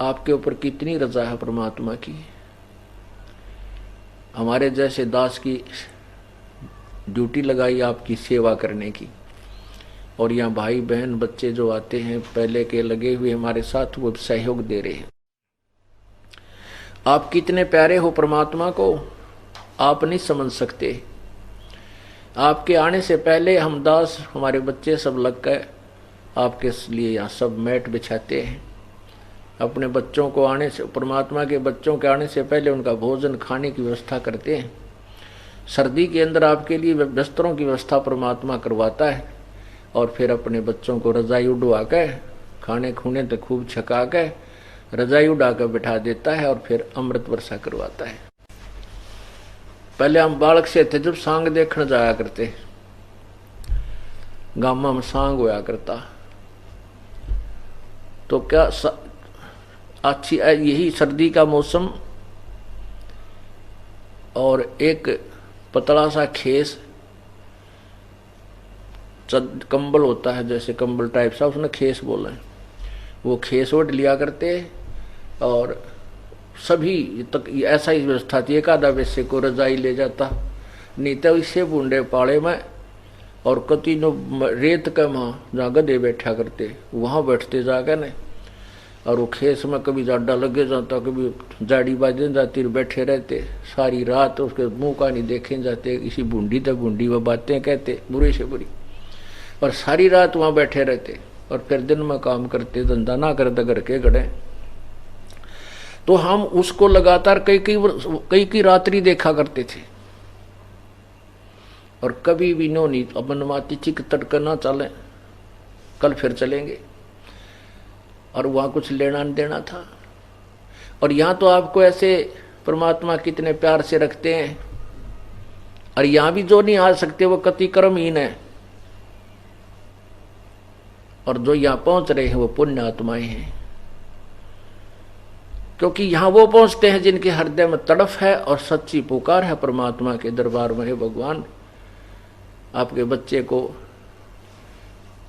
आपके ऊपर कितनी रजा है परमात्मा की। हमारे जैसे दास की ड्यूटी लगाई आपकी सेवा करने की, और यहाँ भाई बहन बच्चे जो आते हैं पहले के लगे हुए हमारे साथ, वो सहयोग दे रहे हैं। आप कितने प्यारे हो परमात्मा को, आप नहीं समझ सकते। आपके आने से पहले हम दास, हमारे बच्चे सब लग गए आपके लिए यहाँ सब मैट बिछाते हैं। अपने बच्चों को आने से, परमात्मा के बच्चों के आने से पहले उनका भोजन खाने की व्यवस्था करते हैं। सर्दी के अंदर आपके लिए बिस्तरों की व्यवस्था परमात्मा करवाता है, और फिर अपने बच्चों को रजाई उड़वा के, खाने खूने तो खूब छका के रजाई उड़ा कर बिठा देता है, और फिर अमृत वर्षा करवाता है। पहले हम बालक से थे जब सांग देखने जाया करते, गामा में सांग होया करता, तो क्या अच्छी यही सर्दी का मौसम, और एक पतला सा खेस कंबल होता है, जैसे कंबल टाइप सा, उसने खेस बोला है, वो खेस ओढ़ लिया करते। और सभी तक ऐसा ही व्यवस्था थी, एक आधा वैसे को रजाई ले जाता, नहीं तो इससे बूंदे पाड़े में, और कति नो रेत का वहाँ जहाँ गधे बैठा करते वहाँ बैठते जाकर न, और वो खेस में कभी जाडा लगे जाता, कभी जाड़ी बाजे जाती, बैठे रहते सारी रात, उसके मुंह का नहीं देखे जाते, इसी बूंदी तक बूंदी वो बातें कहते बुरी से बुरी, और सारी रात वहाँ बैठे रहते, और फिर दिन में काम करते, धंधा ना करते घर के गड़े। तो हम उसको लगातार कई रात्रि देखा करते थे, और कभी भी नो नहीं अपन माती चिक तड़क ना चले, कल फिर चलेंगे, और वहां कुछ लेना देना था। और यहां तो आपको ऐसे परमात्मा कितने प्यार से रखते हैं, और यहां भी जो नहीं आ सकते वो कति कर्महीन है, और जो यहां पहुंच रहे हैं वो पुण्य आत्माएं हैं, क्योंकि यहां वो पहुंचते हैं जिनके हृदय में तड़फ है और सच्ची पुकार है परमात्मा के दरबार में। हे भगवान, आपके बच्चे को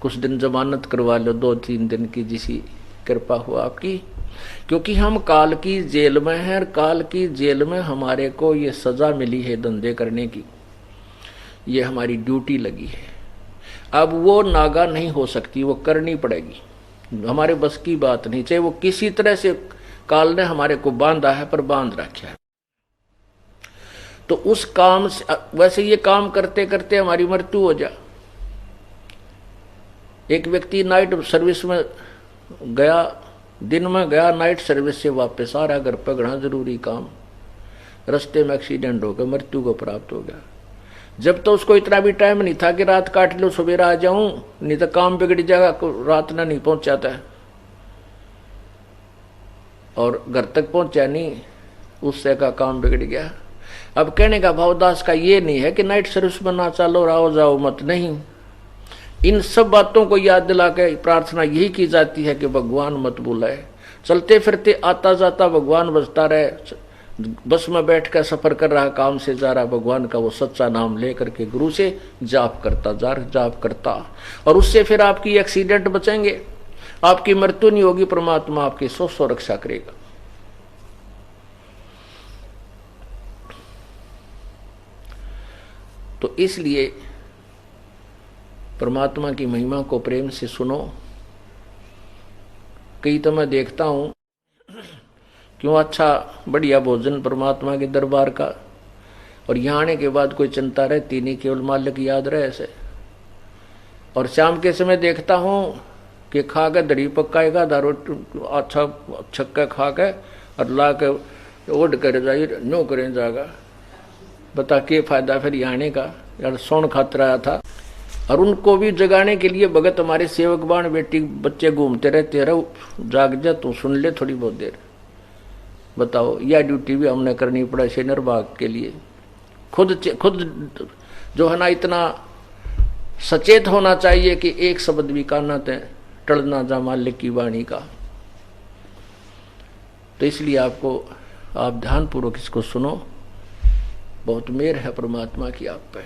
कुछ दिन जमानत करवा लो, 2-3 दिन की, जिसी कृपा हो आपकी, क्योंकि हम काल की जेल में हैं, और काल की जेल में हमारे को ये सजा मिली है धंधे करने की, ये हमारी ड्यूटी लगी है। अब वो नागा नहीं हो सकती, वो करनी पड़ेगी, हमारे बस की बात नहीं, चाहे वो किसी तरह से काल ने हमारे को बांधा है, पर बांध रखा है। तो उस काम से, वैसे ये काम करते करते हमारी मृत्यु हो जाए। एक व्यक्ति नाइट सर्विस में गया, दिन में गया, नाइट सर्विस से वापस आ रहा घर पर, घना जरूरी काम, रास्ते में एक्सीडेंट हो गया, मृत्यु को प्राप्त हो गया। जब तो उसको इतना भी टाइम नहीं था कि रात काट लो सवेरा आ जाऊं, नहीं तो काम बिगड़ जाएगा, रात ना नहीं पहुंचाता है, और घर तक पहुंचा नहीं, उससे का काम बिगड़ गया। अब कहने का भावदास का ये नहीं है कि नाइट सर्विस में ना चलो, आओ जाओ मत, नहीं। इन सब बातों को याद दिला के प्रार्थना यही की जाती है कि भगवान मत बुलाए, चलते फिरते आता जाता भगवान बजता रहे, बस में बैठ कर सफर कर रहा, काम से जा रहा, भगवान का वो सच्चा नाम लेकर के गुरु से जाप करता जा, जाप करता, और उससे फिर आपकी एक्सीडेंट बचेंगे, आपकी मृत्यु नहीं होगी, परमात्मा आपकी सौ रक्षा करेगा। तो इसलिए परमात्मा की महिमा को प्रेम से सुनो। कई तो मैं देखता हूं क्यों अच्छा बढ़िया भोजन परमात्मा के दरबार का, और यहाँ आने के बाद कोई चिंता रहती नहीं, केवल मालिक याद रहे ऐसे। और शाम के समय देखता हूं कि खा के दड़ी पकाएगा, दारू अच्छा छक्का खा के और ला के ओढ़ कर जाइए, नो करें जाएगा, बता के फायदा फिर यहाँ आने का। यार सोन खातर आया था, और उनको भी जगाने के लिए भगत हमारे सेवक बाण बेटी बच्चे घूमते रहते, रहो जाग जा तू, सुन ले थोड़ी बहुत देर। बताओ, यह ड्यूटी भी हमने करनी पड़ा इसे निर्वाह के लिए। खुद जो है ना, इतना सचेत होना चाहिए कि एक शब्द भी काना ते टलना जा मालिक की वाणी का। तो इसलिए आपको, आप ध्यानपूर्वक इसको सुनो, बहुत मेहर है परमात्मा की आप पे।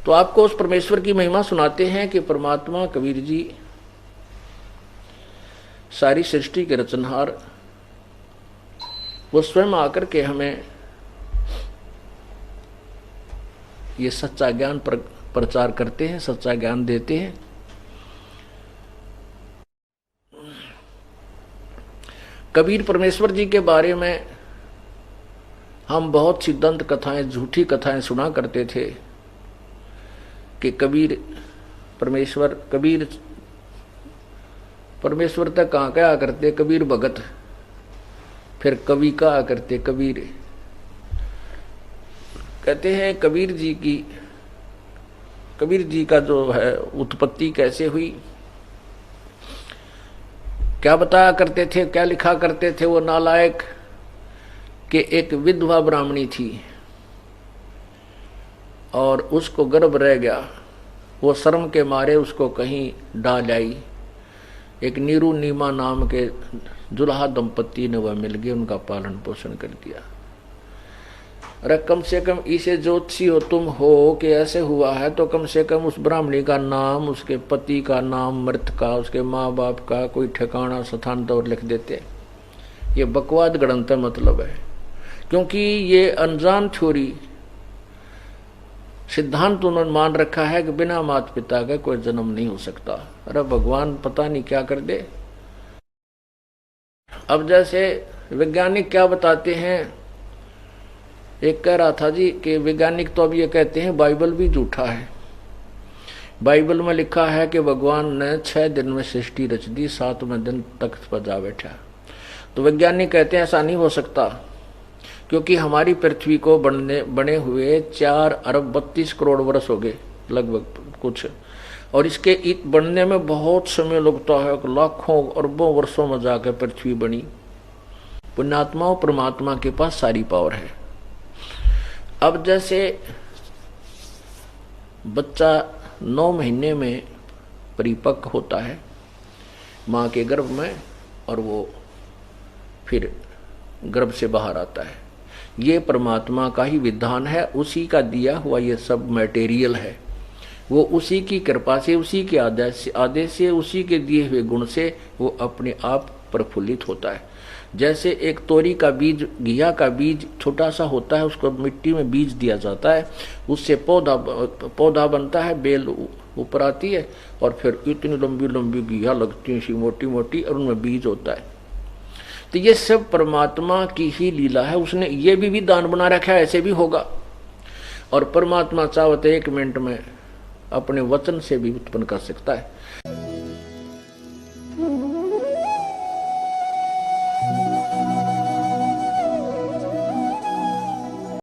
तो आपको उस परमेश्वर की महिमा सुनाते हैं कि परमात्मा कबीर जी सारी सृष्टि के रचनहार, वो स्वयं आकर के हमें ये सच्चा ज्ञान प्रचार करते हैं, सच्चा ज्ञान देते हैं। कबीर परमेश्वर जी के बारे में हम बहुत सी दंत कथाएं, झूठी कथाएं सुना करते थे कि कबीर परमेश्वर तक कहाँ क्या करते कबीर भगत, फिर कवि कहा करते कबीर। कहते हैं कबीर जी का जो है उत्पत्ति कैसे हुई, क्या बताया करते थे, क्या लिखा करते थे वो नालायक, कि एक विधवा ब्राह्मणी थी और उसको गर्भ रह गया। वो शर्म के मारे उसको कहीं डाल आई। एक नीरू नीमा नाम के दुल्हा दंपत्ति ने वह मिल गए, उनका पालन पोषण कर दिया। अरे कम से कम इसे ज्योतिषी हो तुम हो कि ऐसे हुआ है, तो कम से कम उस ब्राह्मणी का नाम, उसके पति का नाम, मृत का, उसके माँ बाप का कोई ठिकाना स्थान दौर लिख देते। ये बकवाद गणंत मतलब है, क्योंकि ये अनजान थ्योरी सिद्धांत उन्होंने मान रखा है कि बिना माता पिता के कोई जन्म नहीं हो सकता। अरे भगवान पता नहीं क्या कर दे। अब जैसे वैज्ञानिक क्या बताते हैं, एक कह रहा था जी कि वैज्ञानिक तो अब ये कहते हैं बाइबल भी झूठा है। बाइबल में लिखा है कि भगवान ने 6 दिन में सृष्टि रच दी, 7वें दिन तख्त पर जा बैठा। तो वैज्ञानिक कहते हैं ऐसा नहीं हो सकता, क्योंकि हमारी पृथ्वी को बने हुए 4 अरब 32 करोड़ वर्ष हो गए लगभग कुछ, और इसके बनने में बहुत समय लगता है, लाखों अरबों वर्षों में जाकर पृथ्वी बनी। पुण्यात्मा और परमात्मा के पास सारी पावर है। अब जैसे बच्चा 9 महीने में परिपक्व होता है माँ के गर्भ में, और वो फिर गर्भ से बाहर आता है, ये परमात्मा का ही विधान है, उसी का दिया हुआ ये सब मटेरियल है। वो उसी की कृपा से, उसी के आदेश से, उसी के दिए हुए गुण से वो अपने आप प्रफुल्लित होता है। जैसे एक तोरी का बीज, घिया का बीज छोटा सा होता है, उसको मिट्टी में बीज दिया जाता है, उससे पौधा बनता है, बेल ऊपर आती है, और फिर इतनी लंबी लंबी घिया लगती है, सी मोटी मोटी, और उनमें बीज होता है। तो ये सब परमात्मा की ही लीला है। उसने ये भी विधान बना रखा है, ऐसे भी होगा। और परमात्मा चाहते 1 मिनट में अपने वचन से भी उत्पन्न कर सकता है।